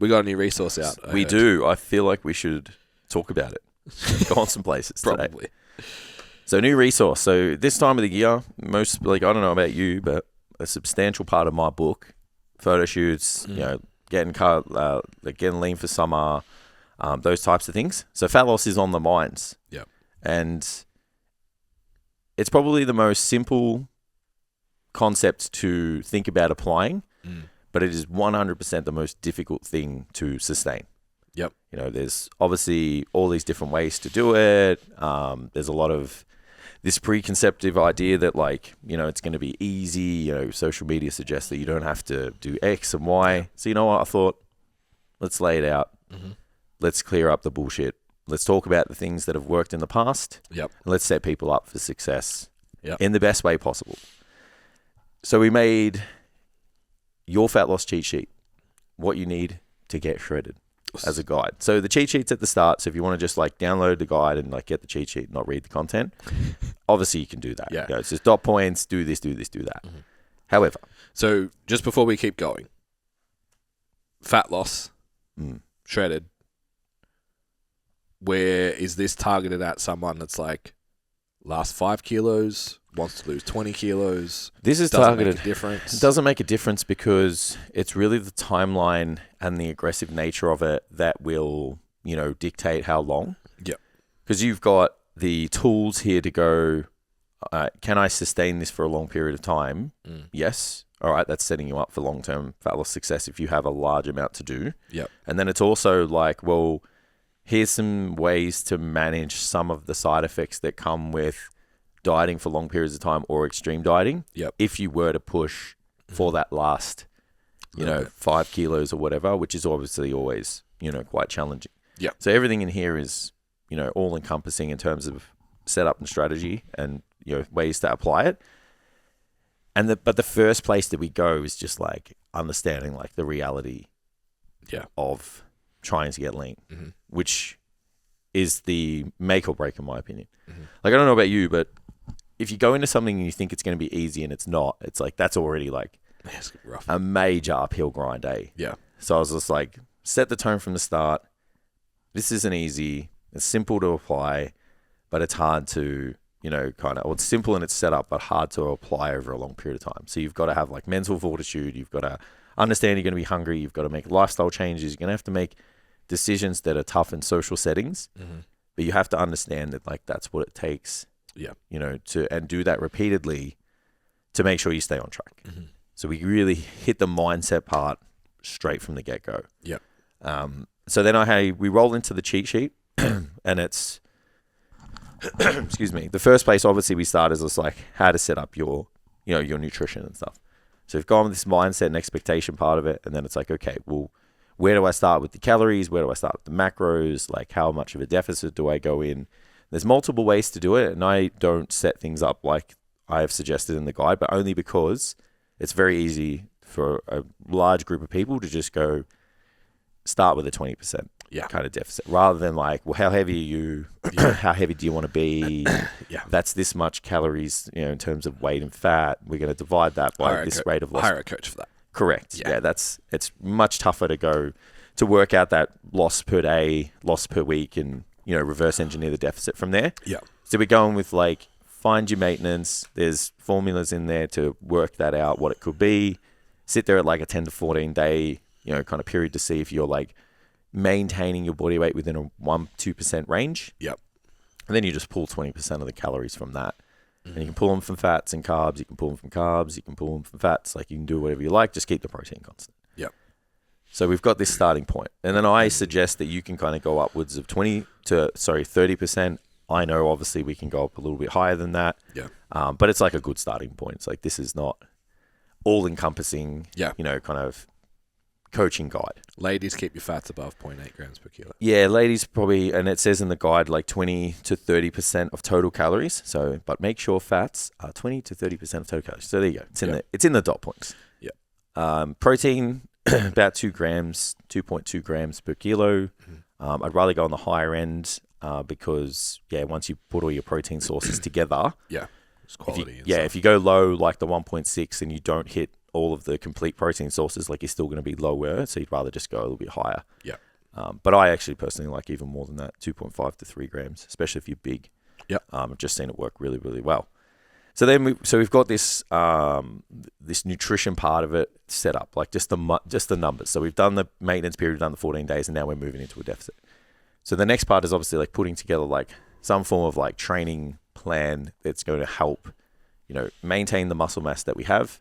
We got a new resource out. We do. I feel like we should talk about it. Go on some places Probably. today. So new resource. So this time of the year, most I don't know about you, but a substantial part of my book, photo shoots, getting getting lean for summer, those types of things. So fat loss is on the minds. Yep. And it's probably the most simple concept to think about applying, but it is 100% the most difficult thing to sustain. Yep. There's obviously all these different ways to do it. There's a lot of this preconceptive idea that it's going to be easy. Social media suggests that you don't have to do X and Y. So you know what? I thought, let's lay it out. Let's clear up the bullshit. Let's talk about the things that have worked in the past. Yep. And let's set people up for success Yep. in the best way possible. So we made your fat loss cheat sheet, what you need to get shredded, as a guide. So the cheat sheet's at the start. So if you want to just download the guide and get the cheat sheet, not read the content, obviously you can do that. Yeah. It's just dot points, do this, do this, do that. However. So just before we keep going, fat loss, shredded, where is this targeted at someone that's last 5 kilos, wants to lose 20 kilos? This is doesn't targeted. Make a difference. It doesn't make a difference because it's really the timeline and the aggressive nature of it that will, dictate how long. Yep. Because you've got the tools here to go, can I sustain this for a long period of time? Yes. All right, that's setting you up for long-term fat loss success if you have a large amount to do. Yep. And then it's also well, here's some ways to manage some of the side effects that come with dieting for long periods of time or extreme dieting. Yep. If you were to push for that last, 5 kilos or whatever, which is obviously always, quite challenging. Yeah. So everything in here is, all encompassing in terms of setup and strategy and, ways to apply it. But the first place that we go is just understanding the reality of trying to get lean, which is the make or break in my opinion. I don't know about you, but if you go into something and you think it's going to be easy and it's not, it's that's already it's rough. a major uphill grind, eh? Yeah. So I was just set the tone from the start. This isn't easy. It's simple to apply, but it's hard to, it's simple in its setup, but hard to apply over a long period of time. So you've got to have mental fortitude. You've got to understand you're going to be hungry. You've got to make lifestyle changes. You're going to have to make decisions that are tough in social settings, but you have to understand that that's what it takes. Yeah. And do that repeatedly to make sure you stay on track. So we really hit the mindset part straight from the get-go. Yeah. So then we roll into the cheat sheet and it's, excuse me, the first place obviously we start is just how to set up your nutrition and stuff. So we've gone with this mindset and expectation part of it. And then it's okay, well, where do I start with the calories? Where do I start with the macros? How much of a deficit do I go in? There's multiple ways to do it. And I don't set things up like I have suggested in the guide, but only because it's very easy for a large group of people to just go start with a 20% kind of deficit rather than well, how heavy are you? How heavy do you want to be? That's this much calories, in terms of weight and fat. We're going to divide that by this rate of loss. Hire a coach for that. Correct. Yeah, it's much tougher to go to work out that loss per day, loss per week, and reverse engineer the deficit from there. Yeah. So we're going with find your maintenance. There's formulas in there to work that out, what it could be. Sit there at a 10 to 14 day, kind of period to see if you're maintaining your body weight within a 1-2% range. Yep. And then you just pull 20% of the calories from that. And you can pull them from fats and carbs. You can pull them from carbs. You can pull them from fats. You can do whatever you like. Just keep the protein constant. Yep. So we've got this starting point. And then I suggest that you can kind of go upwards of 30%. I know obviously we can go up a little bit higher than that. Yeah. But it's a good starting point. It's this is not all encompassing, kind of coaching guide. Ladies, keep your fats above 0.8 grams per kilo. Yeah, ladies probably, and it says in the guide 20 to 30% of total calories. So, but make sure fats are 20 to 30% of total calories. So there you go. It's in the dot points. Yeah. Protein about 2 grams, 2.2 grams per kilo. I'd rather go on the higher end because once you put all your protein sources together, it's quality. if you go low the 1.6 and you don't hit all of the complete protein sources, like you're still going to be lower. So you'd rather just go a little bit higher. Yeah. But I actually personally like even more than that, 2.5 to 3 grams, especially if you're big. Yeah. I've just seen it work really, really well. So then we've got this this nutrition part of it set up, like just the numbers. So we've done the maintenance period, we've done the 14 days, and now we're moving into a deficit. So the next part is obviously like putting together like some form of like training plan that's going to help, maintain the muscle mass that we have,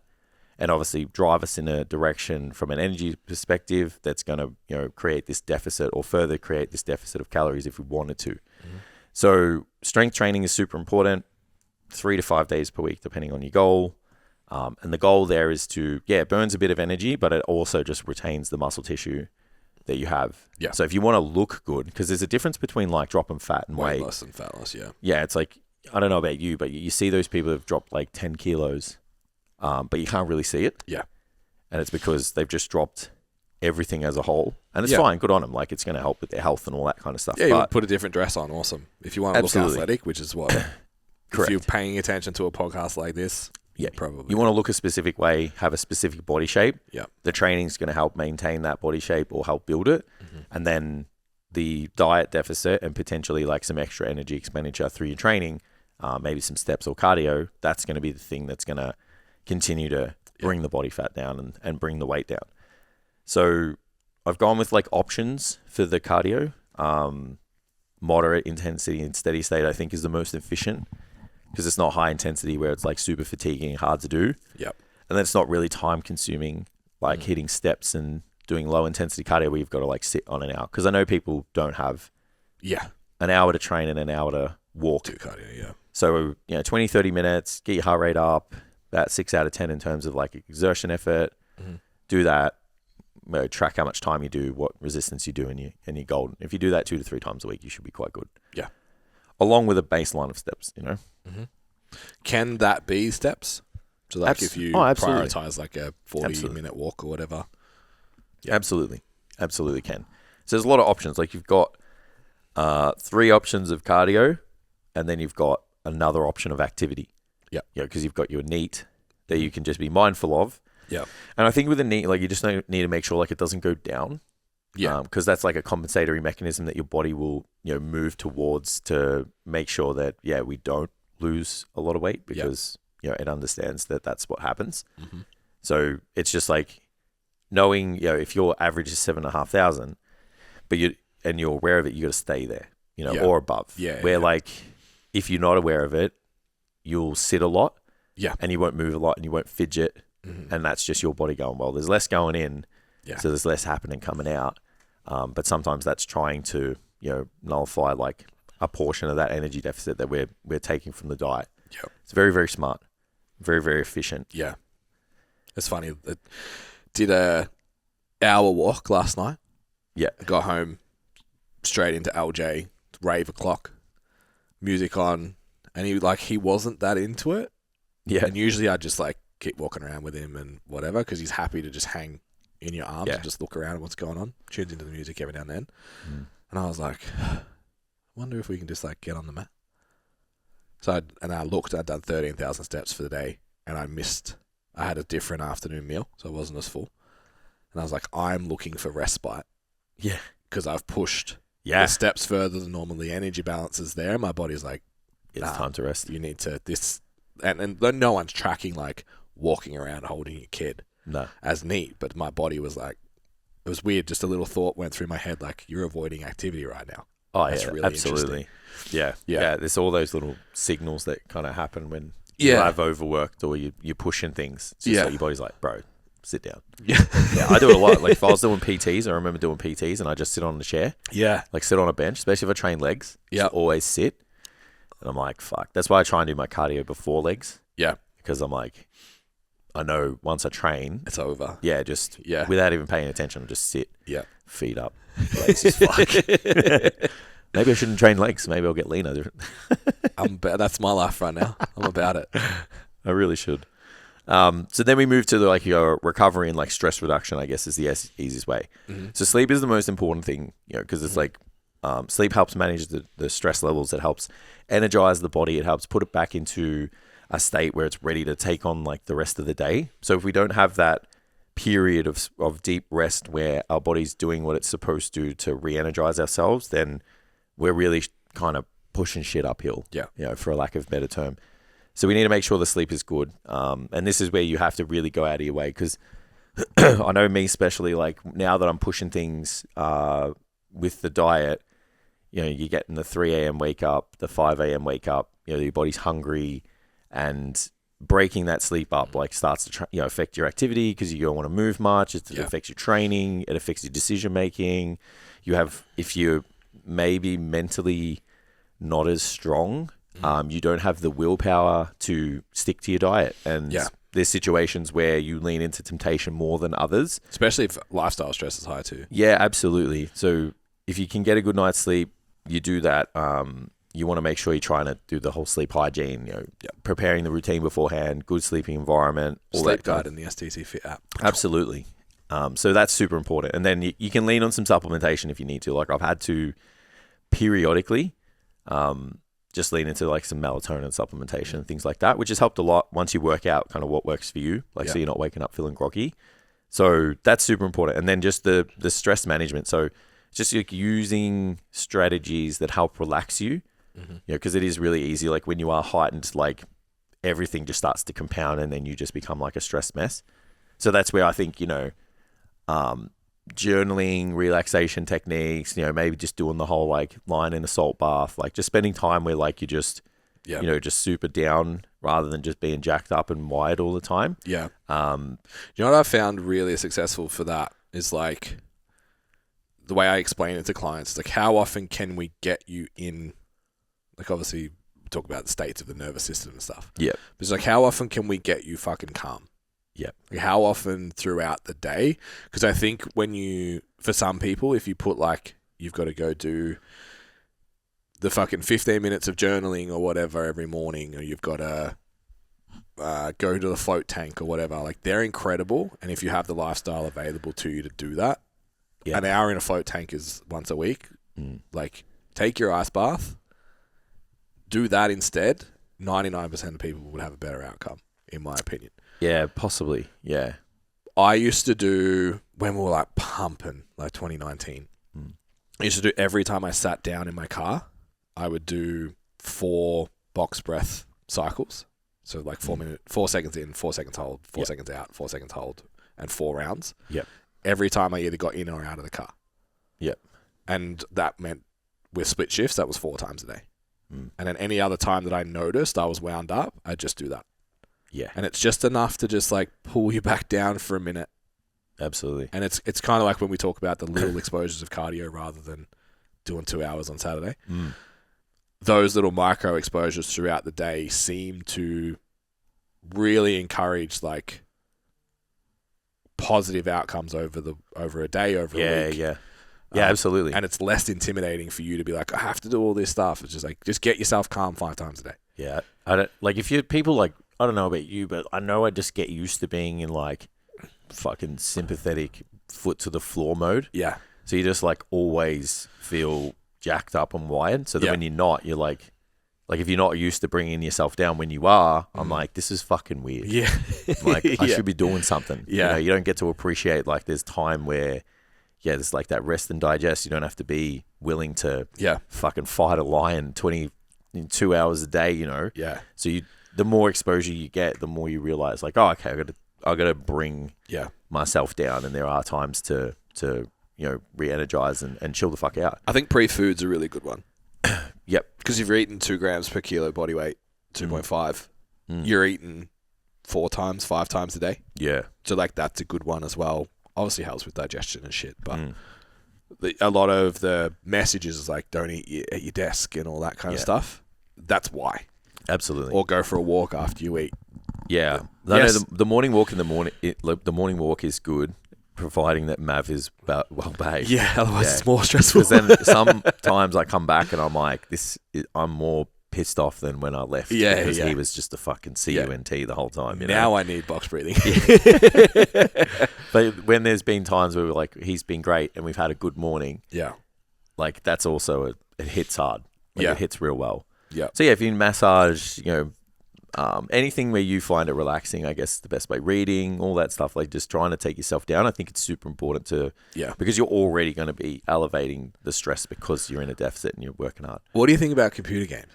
and obviously drive us in a direction from an energy perspective that's going to, create this deficit or further create this deficit of calories if we wanted to. Mm-hmm. So strength training is super important, 3 to 5 days per week, depending on your goal. And the goal there is to, it burns a bit of energy, but it also just retains the muscle tissue that you have. Yeah. So if you want to look good, because there's a difference between like dropping fat and weight. Weight loss and fat loss, yeah. Yeah, it's like, I don't know about you, but you see those people who've dropped like 10 kilos, but you can't really see it. Yeah. And it's because they've just dropped everything as a whole. And it's fine, good on them. Like, it's going to help with their health and all that kind of stuff. Yeah, you put a different dress on, awesome. If you want to look athletic, which is what... Correct. If you're paying attention to a podcast like this, probably. You want to look a specific way, have a specific body shape. Yeah. The training's going to help maintain that body shape or help build it. Mm-hmm. And then the diet deficit and potentially like some extra energy expenditure through your training, maybe some steps or cardio, that's going to be the thing that's going to continue to bring the body fat down and bring the weight down. So I've gone with like options for the cardio. Moderate intensity and steady state, I think, is the most efficient, because it's not high intensity where it's like super fatiguing and hard to do. Yep. And then it's not really time consuming, like hitting steps and doing low intensity cardio where you've got to like sit on an hour. Because I know people don't have an hour to train and an hour to walk. Do cardio, yeah. So, 20, 30 minutes, get your heart rate up, about 6 out of 10 in terms of like exertion effort. Mm-hmm. Do that. Track how much time you do, what resistance you do, and you're golden. If you do that 2 to 3 times a week, you should be quite good. Yeah. Along with a baseline of steps, Mm-hmm. Can that be steps? So like if you prioritize like a 40-minute walk or whatever. Yeah. Absolutely can. So there's a lot of options. Like you've got 3 options of cardio, and then you've got another option of activity. Yeah. Because you've got your NEAT that you can just be mindful of. Yeah. And I think with the NEAT, like you just need to make sure like it doesn't go down. Yeah. Because that's like a compensatory mechanism that your body will, move towards to make sure that, we don't lose a lot of weight, because, it understands that that's what happens. Mm-hmm. So it's just like knowing, if your average is 7,500, but you're aware of it, you got to stay there, or above. Yeah. Where like, if you're not aware of it, you'll sit a lot. Yeah. And you won't move a lot and you won't fidget. Mm-hmm. And that's just your body going, well, there's less going in, so there's less happening coming out. But sometimes that's trying to, nullify like a portion of that energy deficit that we're taking from the diet. Yeah. It's very, very smart, very, very efficient. Yeah. It's funny. I did a hour walk last night. Yeah. Got home straight into LJ, rave o'clock, music on, and he wasn't that into it. Yeah. And usually I just like keep walking around with him and whatever, because he's happy to just hang in your arms and just look around at what's going on. Tunes into the music every now and then. Mm. And I was like, I wonder if we can just like get on the mat. So I looked, I'd done 13,000 steps for the day, and I had a different afternoon meal, so it wasn't as full. And I was like, I'm looking for respite. Yeah. Because I've pushed the steps further than normal. The energy balance is there. My body's like, it's time to rest. You need to, and no one's tracking like walking around holding your kid as neat, but my body was like, it was weird. Just a little thought went through my head, like, you're avoiding activity right now. Oh, that's really absolutely. Yeah. There's all those little signals that kind of happen when you have overworked or you're pushing things. It's just like your body's like, bro, sit down. Yeah. I do it a lot. Like if I was doing PTs, I remember doing PTs and I just sit on the chair. Yeah. Like sit on a bench, especially if I train legs. Yeah. Always sit. And I'm like, fuck. That's why I try and do my cardio before legs. Yeah. Because I'm like, I know once I train, it's over. Yeah. Just without even paying attention, I'll just sit. Yeah. Feet up. Legs as fuck. Maybe I shouldn't train legs. Maybe I'll get leaner. That's my life right now. I'm about it. I really should. So then we move to like your recovery and like stress reduction, I guess is the easiest way. Mm-hmm. So sleep is the most important thing, because it's like sleep helps manage the stress levels. It helps energize the body. It helps put it back into a state where it's ready to take on like the rest of the day. So if we don't have that period of deep rest where our body's doing what it's supposed to re-energize ourselves, then we're really kind of pushing shit uphill, for a lack of a better term. So we need to make sure the sleep is good. And this is where you have to really go out of your way, because I know me especially, like now that I'm pushing things with the diet, you're getting the 3 a.m. wake up, the 5 a.m. wake up, your body's hungry, and breaking that sleep up like starts to affect your activity, because you don't want to move much. It affects your training. It affects your decision making. If you're maybe mentally not as strong, you don't have the willpower to stick to your diet. And there's situations where you lean into temptation more than others. Especially if lifestyle stress is high too. Yeah, absolutely. So if you can get a good night's sleep, you do that. You want to make sure you're trying to do the whole sleep hygiene, preparing the routine beforehand, good sleeping environment. Sleep guide in the STCfit app. Absolutely. So that's super important. And then you can lean on some supplementation if you need to. Like I've had to periodically just lean into like some melatonin supplementation and things like that, which has helped a lot once you work out kind of what works for you. So you're not waking up feeling groggy. So that's super important. And then just the stress management. So just like using strategies that help relax you. Because it is really easy. Like when you are heightened, like everything just starts to compound, and then you just become like a stressed mess. So that's where I think, journaling, relaxation techniques, maybe just doing the whole like lying in a salt bath, like just spending time where like you just, just super down rather than just being jacked up and wired all the time. Yeah. What I found really successful for that is like the way I explain it to clients, like how often can we get you in, like obviously we talk about the states of the nervous system and stuff. Yeah. But it's like how often can we get you fucking calm? Yeah. Like how often throughout the day? Because I think for some people, if you put like, you've got to go do the fucking 15 minutes of journaling or whatever every morning, or you've got to go to the float tank or whatever, like they're incredible. And if you have the lifestyle available to you to do that, an hour in a float tank is once a week. Like take your ice bath, do that instead. 99% of people would have a better outcome, in my opinion. Yeah, possibly. Yeah. I used to do, when we were like pumping, like 2019, I used to do every time I sat down in my car, I would do 4 box breath cycles. So like 4 seconds in, 4 seconds hold, 4 seconds out, 4 seconds hold, and 4 rounds. Yep. Every time I either got in or out of the car. Yep. And that meant with split shifts, that was 4 times a day. And then any other time that I noticed I was wound up, I'd just do that. Yeah. And it's just enough to just like pull you back down for a minute. Absolutely. And it's kind of like when we talk about the little exposures of cardio rather than doing 2 hours on Saturday. Those little micro exposures throughout the day seem to really encourage like positive outcomes over a day, over a week. Yeah, absolutely. And it's less intimidating for you to be like, I have to do all this stuff. It's just like, just get yourself calm 5 times a day. Yeah. I don't, like if you people like, I don't know about you, but I know I just get used to being in like fucking sympathetic foot to the floor mode. Yeah. So you just like always feel jacked up and wired. So that when you're not, you're like if you're not used to bringing yourself down when you are, I'm like, this is fucking weird. Yeah. Like I should be doing something. Yeah. You don't get to appreciate like there's time where, there's like that rest and digest. You don't have to be willing to fucking fight a lion 22 hours a day, Yeah. So the more exposure you get, the more you realize like, oh, okay, I gotta bring myself down, and there are times to re-energize and chill the fuck out. I think pre-food's a really good one. Yep. Because if you're eating 2 grams per kilo body weight, 2.5, you're eating 4 times, 5 times a day. Yeah. So like that's a good one as well. Obviously helps with digestion and shit, but a lot of the messages is like, don't eat at your desk and all that kind of stuff. That's why. Absolutely. Or go for a walk after you eat. Yeah. Yes. The morning walk the morning walk is good, providing that Mav is well behaved. Yeah, otherwise it's more stressful. Because then sometimes I come back and I'm like, I'm more pissed off than when I left. Yeah, because he was just a fucking CUNT the whole time. Now I need box breathing. But when there's been times where we're like, he's been great and we've had a good morning. Yeah. Like that's also it hits hard. Like it hits real well. Yeah. So if you massage, anything where you find it relaxing, I guess the best way, reading, all that stuff, like just trying to take yourself down. I think it's super important because you're already going to be elevating the stress because you're in a deficit and you're working hard. What do you think about computer games?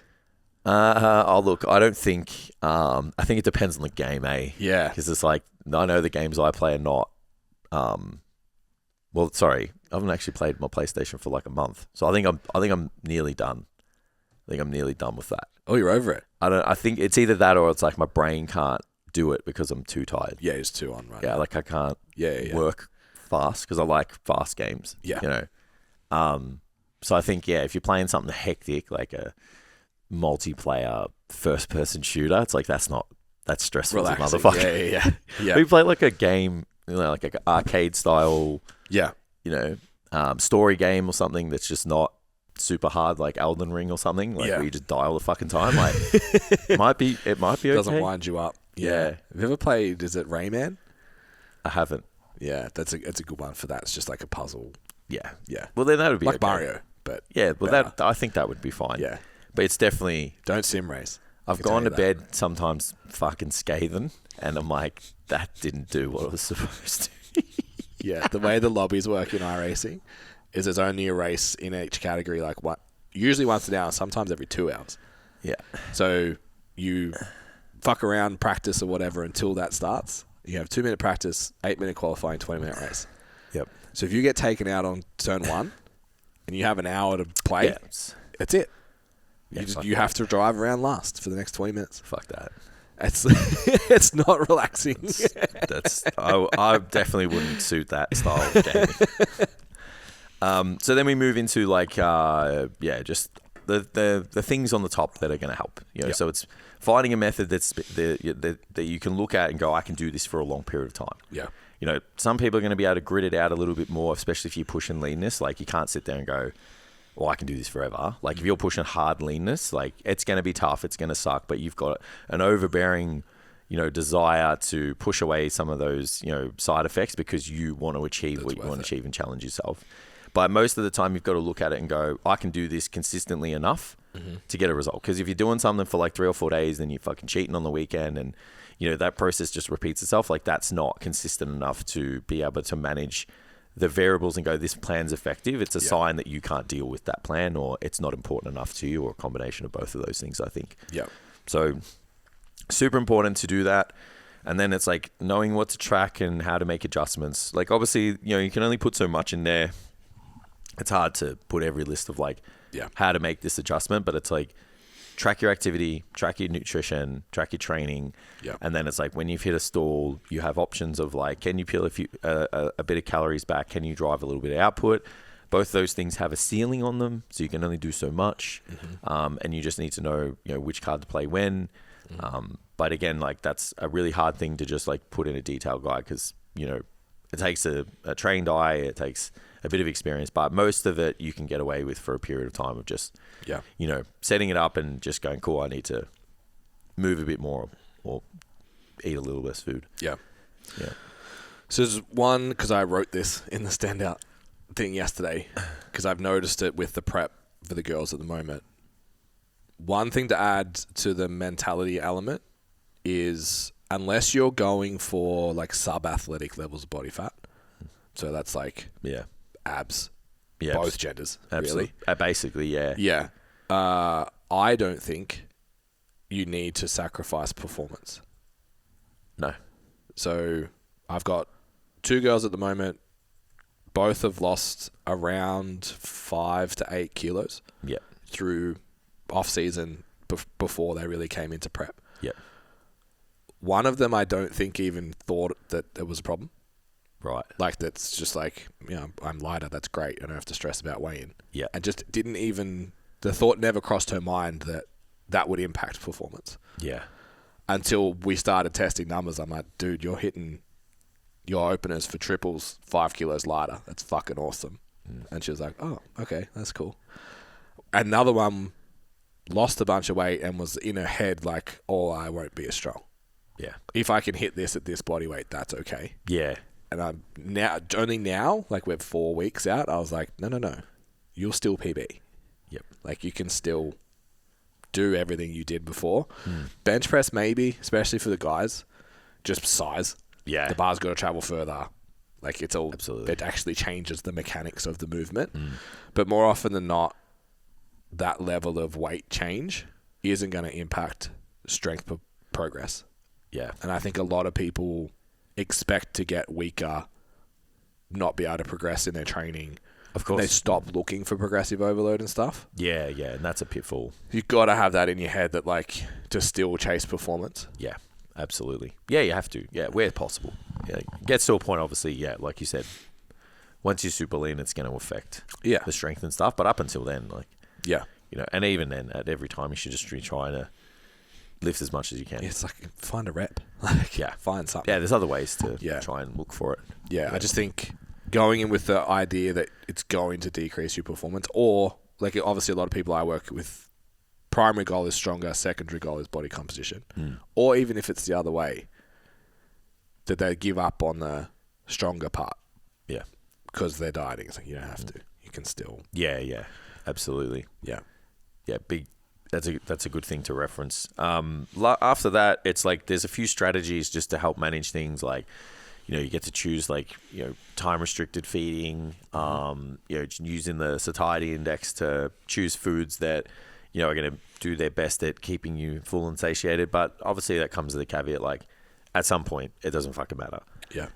Look, I don't think, I think it depends on the game, eh? Yeah. Because it's like, I know the games I play are not, well, sorry, I haven't actually played my PlayStation for like a month. So I think I'm nearly done. I think I'm nearly done with that. Oh, you're over it? I think it's either that or it's like my brain can't do it because I'm too tired. Yeah, it's too on right Yeah, now. like I can't work fast because I like fast games. Yeah. You know? So I think, if you're playing something hectic, like a multiplayer first-person shooter, it's like that's stressful as a motherfucker. Yeah. We play like a game, like an arcade style, story game or something that's just not super hard, like Elden Ring or something, where you just die all the fucking time. Like it might be okay. Doesn't wind you up. Yeah. Have you ever played? Is it Rayman? I haven't. Yeah, it's a good one for that. It's just like a puzzle. Yeah. Yeah. Well, then that would be like okay. Mario, but I think that would be fine. Yeah. But it's definitely don't sim race. I've gone to bed sometimes fucking scathing, and I'm like, that didn't do what it was supposed to. Yeah, the way the lobbies work in iRacing is there's only a race in each category, like usually once an hour, sometimes every 2 hours. Yeah. So you fuck around, practice or whatever until that starts. You have 2-minute practice, 8-minute qualifying, 20-minute race. Yep. So if you get taken out on turn 1 and you have an hour to play, that's it. You have to drive around last for the next 20 minutes. Fuck that. It's not relaxing. I definitely wouldn't suit that style of gaming. So then we move into like just the things on the top that are going to help. So it's finding a method that you can look at and go, I can do this for a long period of time. Yeah. Some people are going to be able to grit it out a little bit more, especially if you're pushing leanness. Like you can't sit there and go, well, I can do this forever. Like if you're pushing hard leanness, like it's going to be tough. It's going to suck, but you've got an overbearing, desire to push away some of those, side effects because you want to achieve what you want to achieve and challenge yourself. But most of the time you've got to look at it and go, I can do this consistently enough to get a result. Because if you're doing something for like 3 or 4 days, then you're fucking cheating on the weekend and, that process just repeats itself. Like that's not consistent enough to be able to manage the variables and go, this plan's effective. It's a sign that you can't deal with that plan or it's not important enough to you or a combination of both of those things, I think. Yeah. So super important to do that. And then it's like knowing what to track and how to make adjustments. Like obviously, you can only put so much in there. It's hard to put every list of like how to make this adjustment, but it's like track your activity, track your nutrition, track your training. Yeah. And then it's like when you've hit a stall, you have options of like, can you peel a bit of calories back? Can you drive a little bit of output? Both those things have a ceiling on them, so you can only do so much. And you just need to know, which card to play when. But again, like that's a really hard thing to just like put in a detailed guide because, it takes a trained eye, it takes a bit of experience, but most of it you can get away with for a period of time of just, setting it up and just going, cool, I need to move a bit more or eat a little less food. Yeah. So there's one, because I wrote this in the standout thing yesterday, because I've noticed it with the prep for the girls at the moment. One thing to add to the mentality element is unless you're going for like sub-athletic levels of body fat, so that's like abs, both genders, absolutely. Really. Basically, yeah. Yeah. I don't think you need to sacrifice performance. No. So I've got 2 girls at the moment. Both have lost around 5 to 8 kilos through off-season before they really came into prep. Yeah. One of them I don't think even thought that it was a problem. Right. Like that's just like, I'm lighter, that's great. I don't have to stress about weighing. Yeah. And just didn't even, the thought never crossed her mind that would impact performance. Yeah. Until we started testing numbers. I'm like, dude, you're hitting your openers for triples 5 kilos lighter. That's fucking awesome. And she was like, oh, okay, that's cool. Another one lost a bunch of weight and was in her head like, oh, I won't be as strong. Yeah. If I can hit this at this body weight, that's okay. Yeah. And I'm only now, like we're 4 weeks out, I was like, no. You're still PB. Yep. Like you can still do everything you did before. Bench press maybe, especially for the guys, just size. Yeah. The bar's got to travel further. Like it's all, Absolutely. it actually changes the mechanics of the movement. But more often than not, that level of weight change isn't going to impact strength progress. Yeah. And I think a lot of people expect to get weaker, not be able to progress in their training. Of course. They stop looking for progressive overload and stuff. Yeah, and that's a pitfall. You've got to have that in your head that, like, to still chase performance. Yeah, absolutely. Yeah, you have to. Yeah, where possible. Yeah, it gets to a point, obviously, yeah, like you said, once you're super lean, it's going to affect the strength and stuff. But up until then, like, and even then, at every time, you should just be trying to lift as much as you can. Yeah, it's like, find a rep. Like, find something. Yeah, there's other ways to try and look for it. Yeah, I just think going in with the idea that it's going to decrease your performance, or, like, obviously a lot of people I work with, primary goal is stronger, secondary goal is body composition. Or even if it's the other way, that they give up on the stronger part. Yeah. Because they're dieting. It's like, you don't have to. You can still. Yeah, absolutely. Yeah, big. That's a good thing to reference. After that, it's like there's a few strategies just to help manage things. Like, you get to choose, like, time restricted feeding. Using the satiety index to choose foods that are going to do their best at keeping you full and satiated. But obviously, that comes with a caveat. Like, at some point, it doesn't fucking matter. Yeah.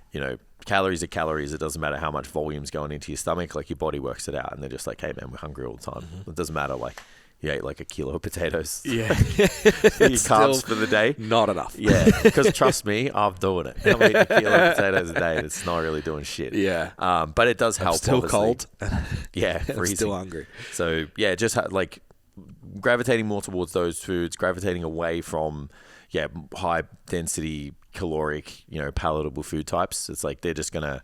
Calories are calories. It doesn't matter how much volume's going into your stomach. Like, your body works it out, and they're just like, hey man, we're hungry all the time. It doesn't matter. Like, you ate like a kilo of potatoes. Yeah. For your carbs for the day. Not enough. Yeah. Because trust me, I'm doing it. I'm eating a kilo of potatoes a day. It's not really doing shit. Yeah. But it does help. I'm still obviously. cold. Yeah. I'm freezing. still hungry. So yeah, just like gravitating more towards those foods, gravitating away from high density caloric, palatable food types. It's like they're just gonna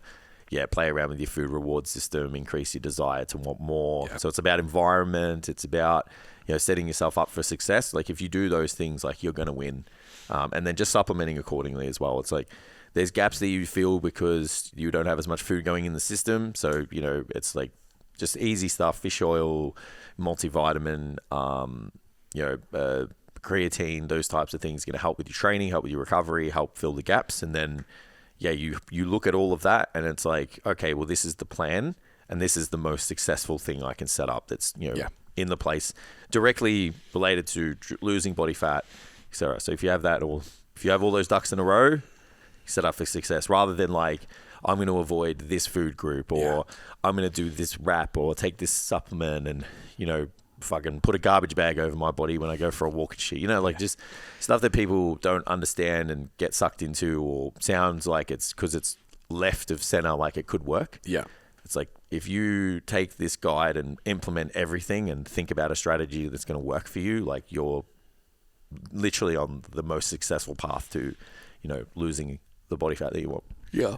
play around with your food reward system, increase your desire to want more. So it's about environment. It's about, setting yourself up for success. Like, if you do those things, like, you're going to win. And then just supplementing accordingly as well. It's like there's gaps that you feel because you don't have as much food going in the system. So, it's like just easy stuff, fish oil, multivitamin, creatine, those types of things going to help with your training, help with your recovery, help fill the gaps. And then you look at all of that and it's like, okay, well, this is the plan and this is the most successful thing I can set up that's, in the place directly related to losing body fat, etc. So if you have that, or if you have all those ducks in a row, you set up for success, rather than like, I'm going to avoid this food group, or I'm going to do this wrap, or take this supplement and, fucking put a garbage bag over my body when I go for a walk and shit. Just stuff that people don't understand and get sucked into, or sounds like it's because it's left of center, like it could work. Yeah. It's like, if you take this guide and implement everything and think about a strategy that's going to work for you, like, you're literally on the most successful path to, losing the body fat that you want. Yeah.